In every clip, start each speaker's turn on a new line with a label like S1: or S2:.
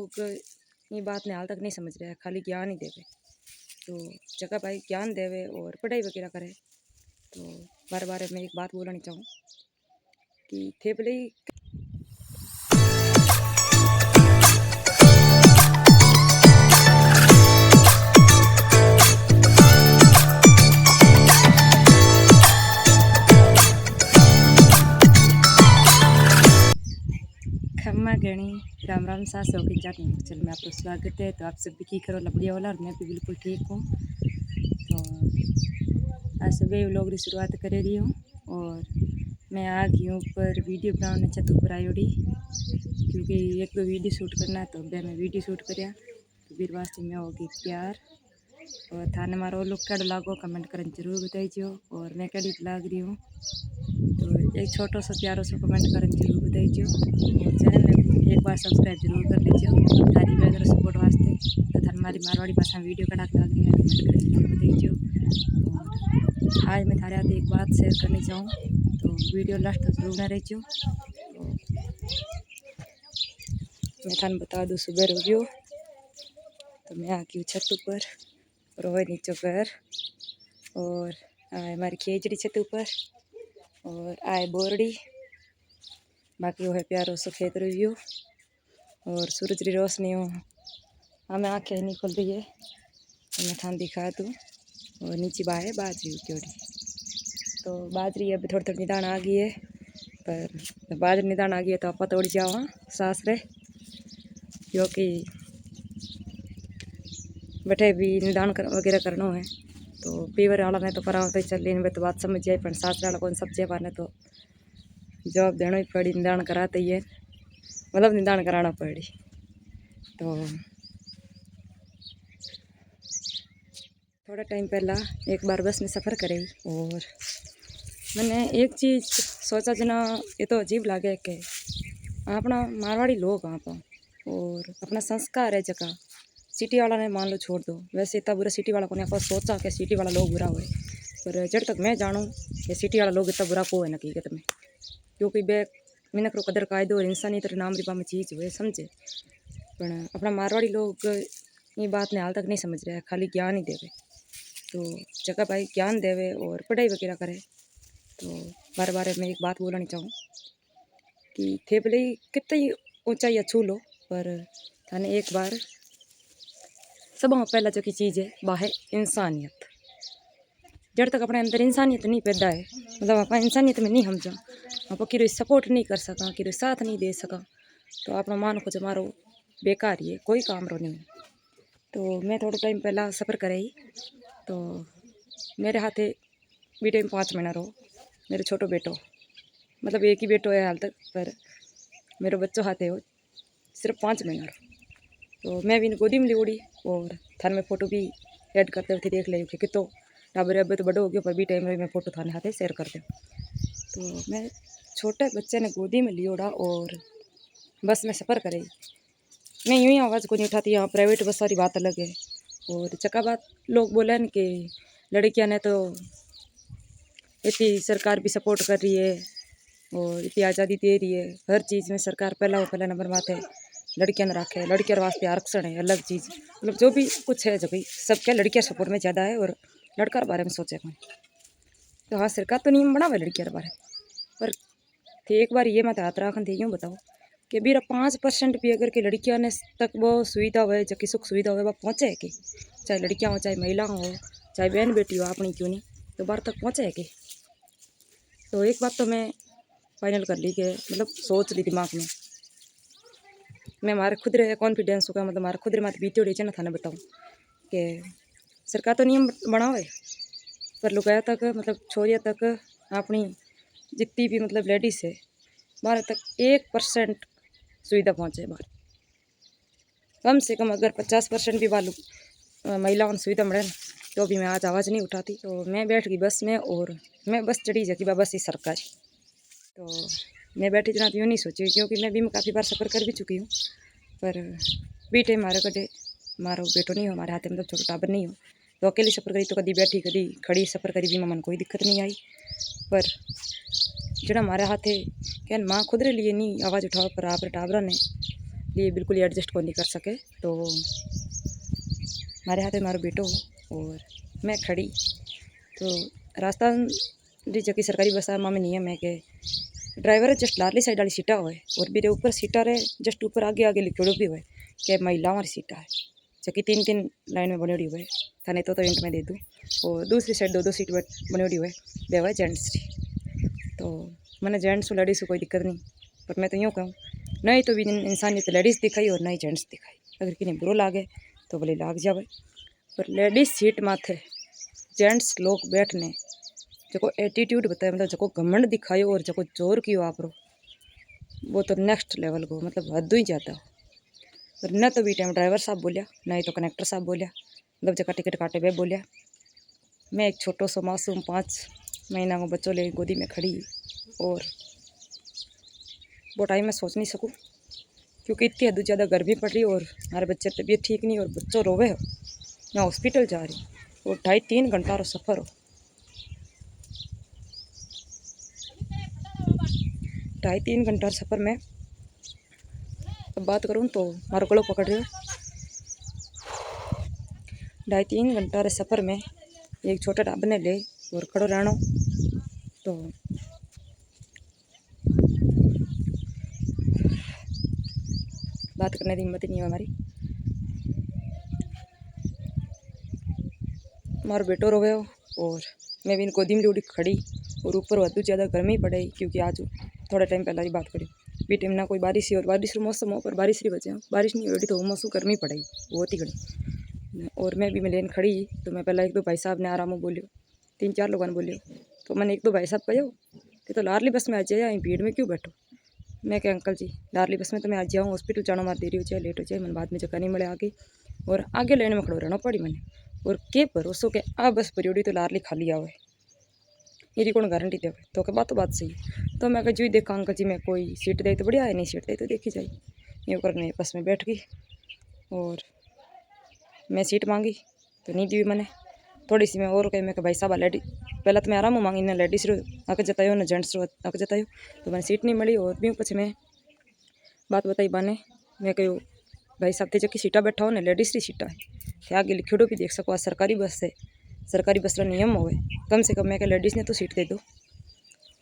S1: लोग ये बात ने हाल तक नहीं समझ रहे हैं, खाली ज्ञान ही देवे। तो जगह भाई ज्ञान देवे और पढ़ाई वगैरह करे। तो बार बार मैं एक बात बोलनी चाहूँ कि थे भले ही खम्मा गणी राम राम सा सौ की जात चल में आपका स्वागत है। तो आप सब भी की करो लबड़िया वाला, और मैं भी बिल्कुल ठीक हूँ। तो आज सुबह व्लॉग की शुरुआत कर रही हूँ और मैं आ गई हूँ पर वीडियो बनाने छत ऊपर आई उड़ी, क्योंकि एक दो वीडियो शूट करना है। तो मैं वीडियो शूट कराया तो फिर वास्ते में होगी तैयार। और थाने मारो लोग कड़ लागो कमेंट कर जरूर बताइए और मैं कड़ी लाग रही हूँ। तो एक छोटा सा प्यारो सा कमेंट कर जरूर बताइए और चैनल में एक बार सब्सक्राइब जरूर कर लीजिए थारी वगैरह सपोर्ट वास्ते। तो थारी हमारी मारवाड़ी भाषा में वीडियो कड़ा लाग रही है कमेंट कर जरूर बताइए। और आज मैं थारे हाथ एक बात शेयर करनी चाहूँ, तो वीडियो लास्ट तक जरूर ना रहिए। तो मैं थाने बता दूँ सुबह हो गयो तो मैं आ गई छत ऊपर और वह नीचे घर और हमारी खेजड़ी छत ऊपर और आए बोरड़ी, बाकी वो है प्यारो सो खेत रिव्यू और सूरज की रोशनी हो हमें आँखें नहीं खुल रही है। तो मैं थान दिखा दूँ और नीचे बाहे बाजरी क्योड़ी। तो बाजरी अब थोड़ी थोड़ी निदान आ गई है, पर बाजरी निदान आ गई है तो आप तोड़ जाओ सास रे, क्योंकि बैठे भी निदान वगैरह करना है। तो पीवर वाला ने तो करा तो चल रही तो बात समझ जाए, पर सास वाला कौन समझे पाने तो जवाब देना ही पड़ी। निदान कराते ही है, मतलब निदान कराना पड़ी। तो थोड़ा टाइम पहला एक बार बस में सफ़र करे और मैंने एक चीज़ सोचा जना, ये तो अजीब लगे कि अपना मारवाड़ी लोग आप और अपना संस्कार है जगह सिटी वाला ने मान लो छोड़ दो। वैसे इतना बुरा सिटी वाला को नहीं सोचा कि सिटी वाला लोग बुरा हुए, पर जब तक मैं जानूँ कि सिटी वाला लोग इतना बुरा को है हकीकत में, क्योंकि बे मिनक रो कदर कायदो और इंसानियत नाम रिपा में चीज़ हुए समझे। पर अपना मारवाड़ी लोग ये बात ने हाल तक नहीं समझ रहे हैं, खाली ज्ञान ही देवे। तो जगह भाई ज्ञान देवे और पढ़ाई वगैरह करे। तो बार बार मैं एक बात बोलनी चाहूँ कि थे भले ही कितनी ऊंचाई छू लो, पर थाने एक बार सब पहला जो की चीज़ है वह है इंसानियत। जब तक अपने अंदर इंसानियत नहीं पैदा है, मतलब आप इंसानियत में नहीं समझा, आप कि सपोर्ट नहीं कर सका, कि साथ नहीं दे सका, तो अपना मान को जमारो बेकार ही है, कोई काम रो नहीं। तो मैं थोड़ा टाइम पहला सफ़र करे ही तो मेरे हाथे भी टाइम 5 महीना रो मेरे छोटो बेटो, मतलब एक ही बेटो है हाल तक, पर मेरे बच्चों हाथे हो सिर्फ 5 महीना रो। तो मैं भी गोदी में लियोड़ी और थाने में फ़ोटो भी ऐड करते हुए देख ले कि कितो टाबर अब तो बड़ो हो गया, पर भी टाइम में मैं फ़ोटो थाने हाथे शेयर कर दूँ। तो मैं छोटे बच्चे ने गोदी में लियोड़ा और बस में सफ़र करे। मैं यूँ ही आवाज़ को नहीं उठाती, यहाँ प्राइवेट बस सारी बात अलग है। और चक्का बात लोग बोले न कि लड़कियां ने तो इतनी सरकार भी सपोर्ट कर रही है और इतनी आज़ादी दे रही है, हर चीज़ में सरकार पहला नंबर माथे लड़कियां ने रखे, लड़कियों वास्ते आरक्षण है अलग चीज़, मतलब जो भी कुछ है जो भाई सब क्या लड़कियां सपोर्ट में ज़्यादा है और लड़का के बारे में सोचे कौन। तो हाँ सरकार तो नियम बनावे लड़कियों के बारे में, पर थे एक बार ये मत हाथ राखन थे यूँ बताओ कि बीरा 5% भी अगर कि लड़कियों ने तक वो सुविधा हो जबकि सुख सुविधा हो वह पहुँचे है कि, चाहे लड़कियाँ हो चाहे महिला हो चाहे बहन बेटी हो अपनी क्यों नहीं, तो बाहर तक पहुँचे है कि। तो एक बात तो मैं फाइनल कर ली कि मतलब सोच ली दिमाग में, मैं हमारे खुद रहे कॉन्फिडेंस होगा, मतलब हमारे खुद मात बीती उड़ी ना थाने बताऊँ कि सरकार तो नियम बनावे, पर लुगाया तक मतलब छोरिया तक अपनी जितनी भी मतलब लेडीज़ है बाहर तक 1% सुविधा पहुँचे। बाहर कम से कम अगर 50% भी वालों महिलाओं को सुविधा मिले तो भी मैं आज आवाज़ नहीं उठाती। तो मैं बैठ गई बस में और मैं बस चढ़ी जाती बस ही सरकारी। तो मैं बैठी जना तो यूँ नहीं सोची, क्योंकि मैं भी काफ़ी बार सफ़र कर भी चुकी हूँ, पर बेटे हमारे कटे मारो बेटो नहीं हो हमारे हाथ में, मतलब छोटा टाबर नहीं हो, तो अकेली सफ़र करी तो कभी बैठी कभी खड़ी सफ़र करी भी मन कोई दिक्कत नहीं आई। पर जरा हमारे हाथे क्या माँ खुद रे लिए नहीं आवाज़ उठाओ, पर आप टाबरा ने लिए बिल्कुल एडजस्ट को नहीं कर सके। तो मारे हाथ में मारो बेटो और मैं खड़ी। तो राजस्थान री जकी सरकारी बस में नियम है कि ड्राइवर जस्ट लारली साइड वाली सीटा होए और मेरे ऊपर सीटा रहे जस्ट ऊपर आगे आगे लिखोड़ो भी हुए कि महिलाओं वाली सीटा है, जबकि 3-3 लाइन में बनी हुई है। थाने तो इंट में दे दूँ। और दूसरी साइड 2-2 सीट बनी हुई है, वे हुए जेंट्स की। तो मैंने जेंट्स और लेडीज़ को कोई दिक्कत नहीं, पर मैं तो यूँ कहूँ नहीं तो भी इंसानियत लेडीज़ दिखाई और नहीं जेंट्स दिखाई। अगर किन्हें बुरो लागे तो भले लाग जावे, पर लेडीज़ सीट माथे जेंट्स लोग बैठने जो एटीट्यूड बताए, मतलब जो घमंड दिखायो और जो जोर कियो आप रो, वो तो नेक्स्ट लेवल को मतलब हद ही ज़्यादा हो। पर न तो भी टाइम ड्राइवर साहब बोलिया, ना ही तो कनेक्टर साहब बोलिया, मतलब जगह टिकट काटे वे बोलिया। मैं एक छोटो सो मासूम 5 महीना को बच्चों ले गोदी में खड़ी और वो टाइम मैं सोच नहीं सकूँ, क्योंकि इतनी हद ज़्यादा गर्मी पड़ रही और हमारे बच्चे तबीयत ठीक नहीं और बच्चों रोवे हो। मैं हॉस्पिटल जा रही और 2.5-3 घंटा रो सफ़र हो। 2.5-3 घंटा सफ़र में अब बात करूँ तो मारो गलो पकड़ रहे हो। 2.5-3 घंटा रे सफ़र में एक छोटा टाबर ने ले और खड़ो रहना, तो बात करने की हिम्मत ही नहीं है हमारी। मारो बेटो रोवे हो और मैं भी इन गोदी में उड़ी खड़ी और ऊपर वादू ज़्यादा गर्मी पड़े, क्योंकि आज थोड़ा टाइम पहले ही बात करी बी टाइम ना कोई बारिश ही और बारिश मौसम हो, पर बारिश की वजह बारिश नहीं हो रही तो मौसम गर्मी पड़ेगी बहुत ही घड़ी। और मैं भी लेन खड़ी तो मैं पहले 1-2 भाई साहब ने आराम बोलियो, 3-4 लोगों ने बोलियो, तो मैंने 1-2 भाई साहब कहो कि तो लारली बस में आ जाए, भीड़ में क्यों बैठो। मैं क्या अंकल जी लारली बस में तो मैं आज जाऊँ, हॉस्पिटल जाना मार देरी हो जाए लेट हो जाए, मैंने बाद में जगह नहीं मिले आगे और आगे लाइन में खड़ो रहना पड़ी मैंने। और के भरोसों के आ बस परियोडी तो लारली खाली आवे, मेरी कौन गारंटी दे, तो के बात सही। तो मैं जो ही देखा अंकल जी, मैं कोई सीट दे तो बढ़िया है, नहीं सीट दे तो देखी जाए। ये करने बस में बैठ गई और मैं सीट मांगी तो नहीं दी मैंने। थोड़ी सी मैं और कही, मैं भाई साहब लेडी पहले तो मैं आराम मांगी ना लेडीज रो आके जतायो ना जेंट्स रो आके जतायो, तो मैंने सीट नहीं मिली। और भी पीछे मैं बात बताई बाने, मैं कहूँ भाई साहब थे जबकि सीटा बैठा हो ना लेडीज री सीटा है, क्या आगे लिखियोड़ो भी देख सको, आज सरकारी बस है, सरकारी बस का नियम होवे कम से कम मैं क्या लेडीज़ ने तो सीट दे दो।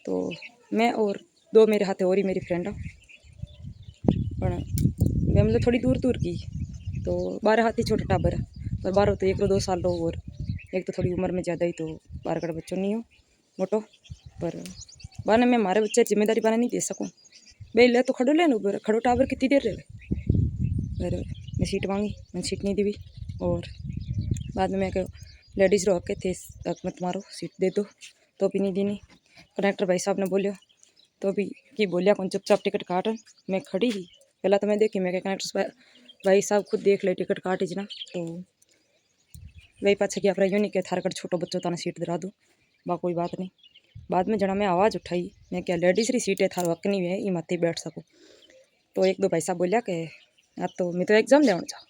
S1: तो मैं और 2 मेरे हाथे और ही मेरी फ्रेंड पर मैं मतलब थोड़ी दूर दूर की, तो 12 हाथी छोटा टाबर है, पर 12 तो 1-2 साल रो और एक तो थोड़ी उम्र में ज़्यादा ही, तो 12 का बच्चों नहीं हो मोटो। पर बाने मैं हमारे बच्चे जिम्मेदारी बाने नहीं दे सकूँ, भाई ले तो खड़ो ले न ऊपर खड़ो टाबर कितनी देर रहे। पर मैं सीट मांगी, मैंने सीट नहीं दी और बाद में मैं कहो लेडीज़ रो हक थे हक मत मारो सीट दे दो, तो भी नहीं दी। नहीं कनेक्टर भाई साहब ने बोलियो तो भी कि बोलिया कौन चुपचाप टिकट काट। मैं खड़ी ही पहला तो मैं देखी, मैं कनेक्टर भाई साहब खुद देख ले टिकट काट ना, तो वही पाछे कि अपना यूँ नहीं कि थारकड़ छोटो बच्चों ताने सीट दिला दूँ, बा कोई बात नहीं। बाद में जना मैं आवाज़ उठाई, मैं क्या लेडीज़ री सीट है थार हक नहीं है, ये मत बैठ सको। तो 1-2 भाई साहब बोलिया कि अब तो मैं तो एग्ज़ाम देने जाओ।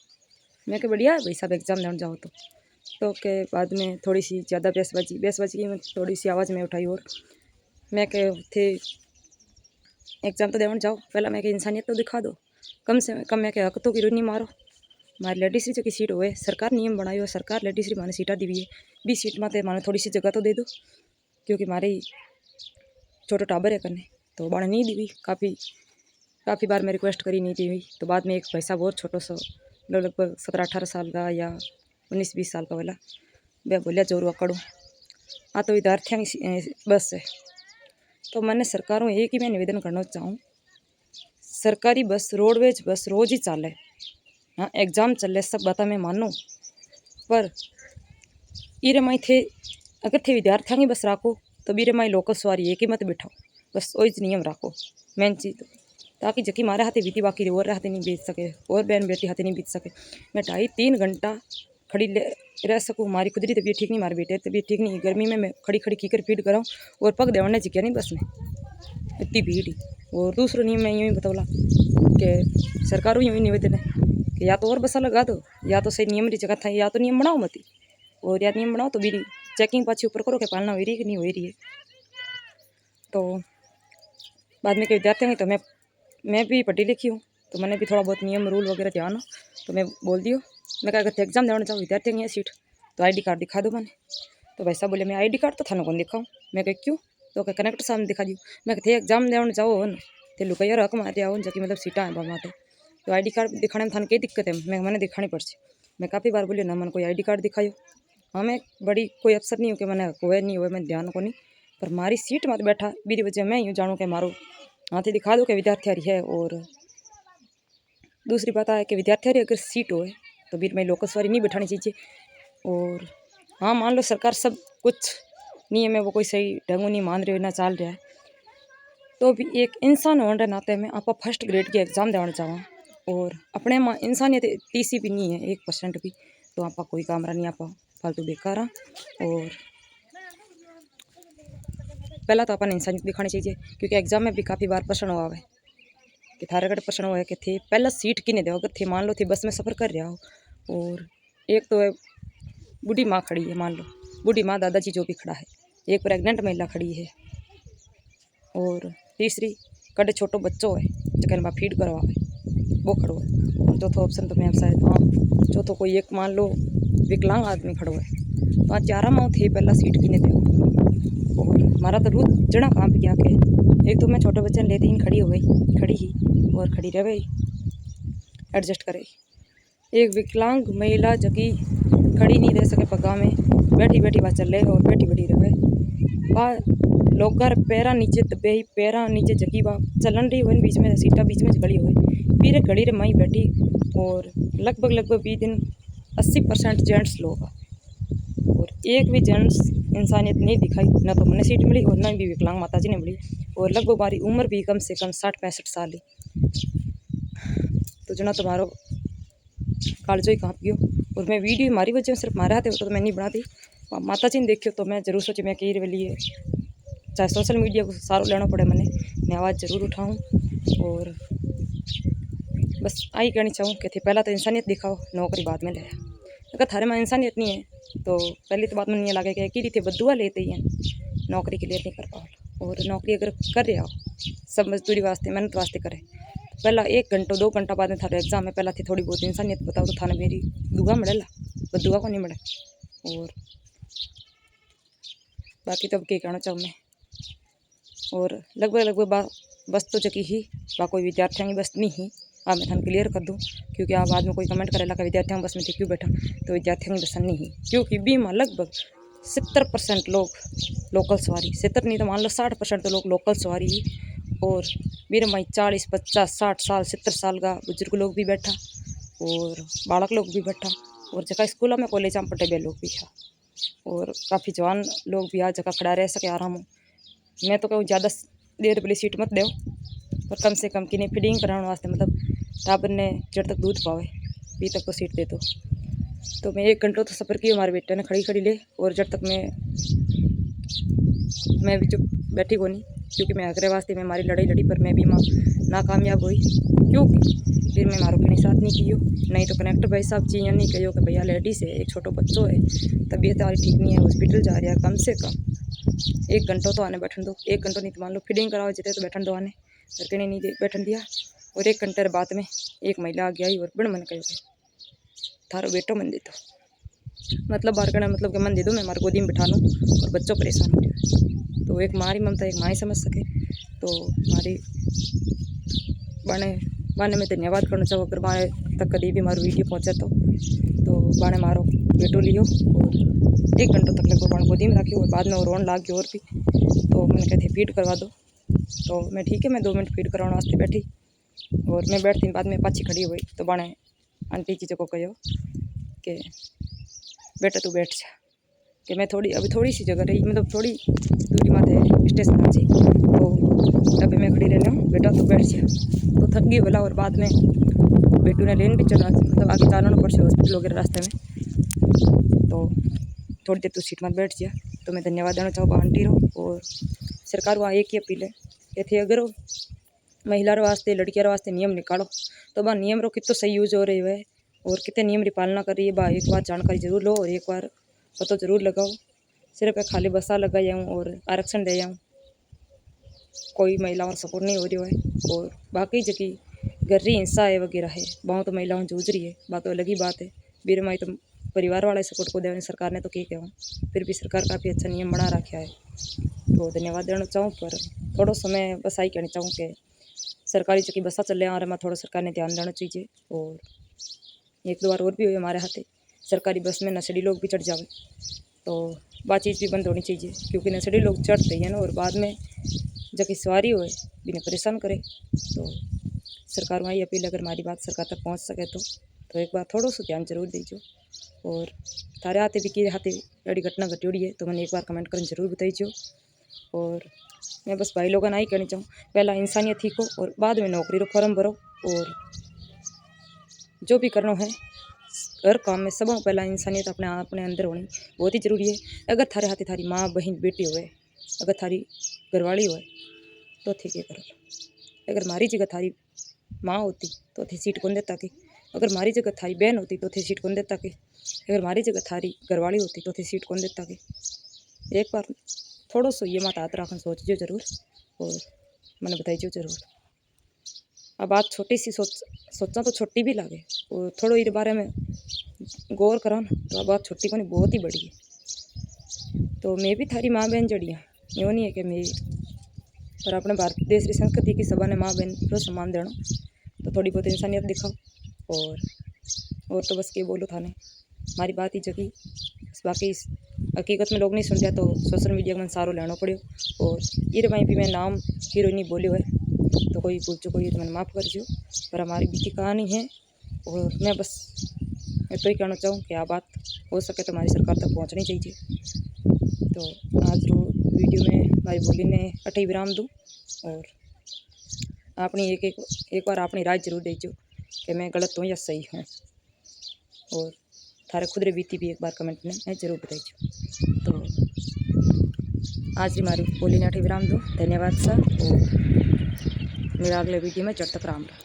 S1: मैं क्या बढ़िया है भाई साहब एग्ज़ाम देने जाओ तो के बाद में थोड़ी सी ज़्यादा बहसबाजी की, मैं थोड़ी सी आवाज़ में उठाई और मैं के थे एग्ज़ाम तो देने जाओ, पहला मैं के इंसानियत तो दिखा दो, कम से कम मैं के हक तो की नहीं मारो। हमारी लेडीज़ री जो सीट होए सरकार नियम बनायो, सरकार लेडीज़ री माने सीटा दी हुई है, बी सीट माते माने थोड़ी सी जगह तो दे दो, क्योंकि हमारे छोटो टाबर है करने तो बाने नहीं दी हुई। काफ़ी बार मैं रिक्वेस्ट करी नहीं दी हुई, तो बाद में एक भाई साहब और छोटो सा लगभग 17-18 साल का या 19-20 साल का वाला वह बोलिया जोर अकड़ू आ तो विद्यार्थियों की बस है। तो मैंने सरकारों एक ही मैं निवेदन करना चाहूँ, सरकारी बस रोडवेज बस रोज ही चाले, हाँ एग्ज़ाम चले सब बात मैं मानूँ, पर इरे माई थे अगर थे विद्यार्थियों की बस राखो तो बीरे माई लोकल सवारी एक ही मत बिठाओ, बस वही नियम राखो मेन चीज़, ताकि जबकि हमारे हाथे बीती बाकी और हाथे नहीं बीत सके और बहन बेटी हाथे नहीं बीत सके। मैं 2.5-3 घंटा खड़ी रह सकूँ, हमारी खुद की तबीयत ठीक नहीं, हमारी बेटे तबीयत ठीक नहीं, गर्मी में मैं खड़ी खड़ी कीकर फीड कराऊँ और पग देवड़ने जिक्या नहीं बस में इतनी भीड़ ही। और दूसरा नियम मैं यूँ ही बतौला कि सरकारों यूँ ही निवेदन है कि या तो और बसा लगा दो, या तो सही नियम री जगह था, या तो नियम बनाओ मत, और या नियम बनाओ तो मेरी चेकिंग पाछी ऊपर करो कि पालना हो रही कि नहीं हो रही है। तो बाद में के विद्यार्थी नहीं, तो मैं भी पढ़ी लिखी हूँ, तो मैंने भी थोड़ा बहुत नियम रूल वगैरह ध्यान हो तो मैं बोल दियो। मैं क्या कहते एग्जाम देना चाहूँ विद्यार्थी है सीट तो ID कार्ड दिखा दो मैंने। तो भाई साहब बोले मैं ID कार्ड तो थाने कौन दिखाऊँ। मैं कह क्यों तो क्या कनेक्टर सामने दिखा दियो। मैं कहते एग्जाम देना चाहो न ते लुकैया रक मार दिया जबकि मतलब सीटा है बामाते तो ID कार्ड दिखाने में थाने कई दिक्कत है। मैंने दिखानी पड़सी। मैं काफ़ी बार बोली ना मैंने कोई ID कार्ड दिखायो। हाँ मैं बड़ी कोई अफसर नहीं हूँ कि मैंने हुए नहीं हुए मैं ध्यान को नहीं पर मारी सीट मत बैठा मेरी वजह मैं यूँ जानूँ कि मारो हाथी दिखा दो कि विद्यार्थी है। और दूसरी बात है कि विद्यार्थी अगर सीट हो तो बीच में लोकल सवारी नहीं बैठानी चाहिए। और हाँ मान लो सरकार सब कुछ नियम है वो कोई सही ढंग नहीं मान रहे हो ना चल रहा है तो भी एक इंसान होने के नाते में आप फर्स्ट ग्रेड की एग्ज़ाम देना चाहूँ। और अपने में इंसानियत तीसी भी नहीं है 1% भी तो आप कोई कामरा नहीं आप फालतू बेकार हाँ। और पहला तो अपन इंसानियत दिखानी चाहिए क्योंकि एग्जाम में भी काफ़ी बार प्रश्न हुआ है कि थारे अगर प्रश्न हुआ है कि थे पहला सीट किने दे अगर थे मान लो थे बस में सफ़र कर रहा हो और एक तो है बूढ़ी माँ खड़ी है मान लो बूढ़ी माँ दादाजी जो भी खड़ा है एक प्रेग्नेंट महिला खड़ी है और तीसरी कड़े छोटो बच्चों है जो कहने फीड करवावे वो खड़ो है। और चौथो ऑप्शन तो मैं शायद हाँ चौथो कोई एक मान लो विकलांग आदमी खड़ो है तो आज 11 माओ थे पहला सीट किने दे। और हमारा तो रोज जड़ा काम पे क्या के एक तो मैं छोटे बच्चे लेते ही खड़ी हो गई खड़ी ही और खड़ी रह गई एडजस्ट करे। एक विकलांग महिला जबकि खड़ी नहीं रह सके पगा में बैठी बैठी बात चल रहे और बैठी बैठी रहे वह लोग घर पैरा नीचे दबे ही पैरा नीचे जगी बा चलन रही हुई बीच में सीटा बीच में खड़ी हुई फिर घड़ी रे मई बैठी। और लगभग 20 दिन 80% जेंट्स लोग और एक भी जेंट्स इंसानियत नहीं दिखाई ना तो मैंने सीट मिली और ना भी विकलांग माता जी ने मिली। और लगभग हमारी उम्र भी कम से कम 60-65 साल ही तो जना तुम्हारो कालजो ही काँप गयो। और मैं वीडियो हमारी वजह सिर्फ मारे हाथे तो मैं नहीं बनाती माता जी ने देखियो तो मैं जरूर सोची मैं कि लिए चाहे सोशल मीडिया को सारो लेना पड़े मैंने मैं आवाज़ जरूर उठाऊँ। और बस आई कहनी चाहूँ कि थे पहला तो इंसानियत दिखाओ नौकरी बाद में ले अगर थारे में इंसानियत नहीं है तो पहली तो बात में नहीं लगे कि थे बदुआ लेते ही हैं नौकरी के लिए नहीं कर पाओ। और नौकरी अगर कर रहे हो सब मजदूरी वास्ते मेहनत वास्ते करे पहला 1 घंटा 2 घंटा बाद में थारे एग्जाम में पहला थी थोड़ी बहुत इंसानियत बताओ तो थाने मेरी दुआ मिलेला बदुआ को नहीं मिले। और बाकी तो अब क्या कहना चाहूँ मैं। और लगभग बस तो जकी ही बा कोई विद्यार्थियों की बस नहीं ही आप मैं थाने क्लियर कर दूँ क्योंकि आप बाद में कोई कमेंट करेला कि विद्यार्थियों बस में थे क्यों बैठा तो विद्यार्थियों की बस नहीं ही क्योंकि बीमा लगभग 70% लोग लोकल सवारी 70 नहीं तो मान लो 60% तो लोग लोकल सवारी ही। और मेरे माई 40-50-60 साल 70 साल का बुजुर्ग लोग भी बैठा और बालक लोग भी बैठा और जगह स्कूलों में कॉलेज में पढ़े लोग भी था और काफ़ी जवान लोग भी आ जगह खड़ा रह सके आराम हो। मैं तो कहूँ ज़्यादा देर वाली सीट मत दो पर कम से कम किन्हें फीडिंग कराने वास्ते मतलब टाबर ने जब तक दूध पावे पी तक तो सीट दे दो। तो मैं 1 घंटा तो सफ़र किया हमारे बेटे ने खड़ी ले और जब तक मैं भी चुप बैठी को नहीं क्योंकि मैं अगले वास्ते में हमारी लड़ी लड़ी पर मैं भी माँ नाकामयाब हुई क्योंकि फिर मैं मारो के साथ नहीं कियो नहीं तो कनेक्टर भाई साहब जी नहीं कहो कि भैया लेडीज़ है एक छोटो बच्चों है तबीयत हमारी ठीक नहीं है हॉस्पिटल जा रहा है कम से कम 1 घंटा तो आने बैठन दो 1 घंटा नहीं तो मान लो फीडिंग कराओ जितने तो बैठन दो आने करके नहीं बैठन दिया। और 1 घंटे बाद में एक महिला आ गई और बड़ मन कहो थारो बेटो मन दे दो मतलब बार करना मतलब कि मन दे दो मैं हमारे गोदी में बिठा लूँ और बच्चों परेशान हो जाए तो एक मारी ममता एक माँ समझ सके। तो हमारी बाने में धन्यवाद करना चाहो अगर बाने तक कभी भी हमारा वीडियो पहुँचा तो बाने मारो बेटो लियो और 1 घंटों तक लगभग बाण गोदी में रखी और बाद में वो रोन लाग गई और भी तो मैंने कहते फीड करवा दो तो मैं ठीक है मैं 2 मिनट फीड करवाने वास्ते बैठी और मैं बैठती बाद में पाछी खड़ी हुई तो बाने आंटी जी को कहो कि बेटा तू बैठ जा कि मैं अभी थोड़ी सी जगह रही मतलब थोड़ी दूरी माते स्टेशन जी तो अभी मैं खड़ी रहना हूँ बेटा तू बैठ जा तो थक गई बोला। और बाद में बेटू ने लेन भी चलना मतलब आगे चलाना पड़े हॉस्पिटल वगैरह रास्ते में तो थोड़ी देर तू सीट मत बैठ जा। तो मैं धन्यवाद देना चाहूँगा आंटी रो। और सरकार वहाँ एक ही अपील है कि थे अगर महिला वास्ते लड़कियों वास्ते नियम निकालो तो वह नियम रो कितो सही यूज हो रही है और कितने नियम की पालना कर रही है बा एक बार जानकारी जरूर लो और एक बार पता जरूर लगाओ। सिर्फ खाली बसा लगा जाऊँ और आरक्षण दे जाऊँ कोई महिलाओं सपोर्ट नहीं हो रही है। और बाकी जगह गर्री हिंसा है वगैरह है, बहुत तो महिलाओं जूझ रही है, बात तो अलग ही बात है। बीर माई तो परिवार वाले सपोर्ट को देने सरकार ने तो क्या कहूँ, फिर भी सरकार काफ़ी अच्छा नियम बना रखा है, तो धन्यवाद देना चाहूँ। पर थोड़ा समय बस आई कहना चाहूँ कि सरकारी चौकी बसा चल रहा है, थोड़ा सरकार ने ध्यान देना चाहिए। और एक दो बार और भी हुए हमारे हाथे, सरकारी बस में नशेड़ी लोग भी चढ़ जावे, तो बात चीज़ भी बंद होनी चाहिए, क्योंकि नशेड़ी लोग चढ़ते हैं ना, और बाद में जबकि सवारी हो बिना परेशान करे। तो सरकार वही अपील, अगर हमारी बात सरकार तक पहुंच सके तो एक बार थोड़ा सा ध्यान जरूर दीजिए। और थारे हाथे भी कि हाथे अड़ी घटना घटी है तो मैंने एक बार कमेंट कर जरूर बताइए। और मैं बस भाई लोगों ने ही कहना चाहूँ, पहला इंसानियत सीखो और बाद में नौकरी रो फॉर्म भरो। और जो भी करना है हर काम में सब पहला इंसानियत अपने अंदर होनी बहुत ही जरूरी है। अगर थारे हाथे थारी माँ बहन बेटी होए, अगर थारी घरवाली होए तो ठीक है करो। अगर हमारी जगह थारी माँ होती तो थे सीट कौन देता कि, अगर हमारी जगह थारी बहन होती तो थे सीट कौन देता कि, अगर हमारी जगह थारी घरवाली होती तो थे सीट कौन देता कि। एक बार थोड़ा सो ये मत हाथ रखन सोचिए जरूर, और मैंने बताइए जरूर। अब बात छोटी सी सोचा तो छोटी भी लगे, और थोड़ा इस बारे में गौर करा तो अब बात छोटी को नहीं बहुत ही बड़ी है। तो मैं भी थारी माँ बहन जड़ी हूँ, यूँ नहीं है कि मेरी, पर अपने भारत देश की संस्कृति की सभा ने माँ बहन को सम्मान देना, तो थोड़ी बहुत इंसानियत दिखाओ। और तो बस के बोलो थाने हमारी बात ही जगी, बाकी हकीकत में लोग नहीं सुनते तो सोशल मीडिया में सारो लेना पड़ो। और ये वहीं भी मैं नाम हीरो नहीं बोलियो है, तो कोई भूल चुको ये तो मैंने माफ़ कर जो, पर हमारी बीती कहानी है। और मैं बस तो ही कहना चाहूँ कि आप बात हो सके तो हमारी सरकार तक पहुँचनी चाहिए। तो आज रो वीडियो में हमारी बोली ने अठे विराम दूँ, और अपनी एक बार अपनी राय जरूर दीजिए कि मैं गलत हूँ या सही हूँ। और थारे खुद रे बीती भी एक बार कमेंट में जरूर बताइए। तो आज हमारी बोली ने अठे विराम दूँ, धन्यवाद सर। और मेरा अगले वीडियो में जब तक राम रहा।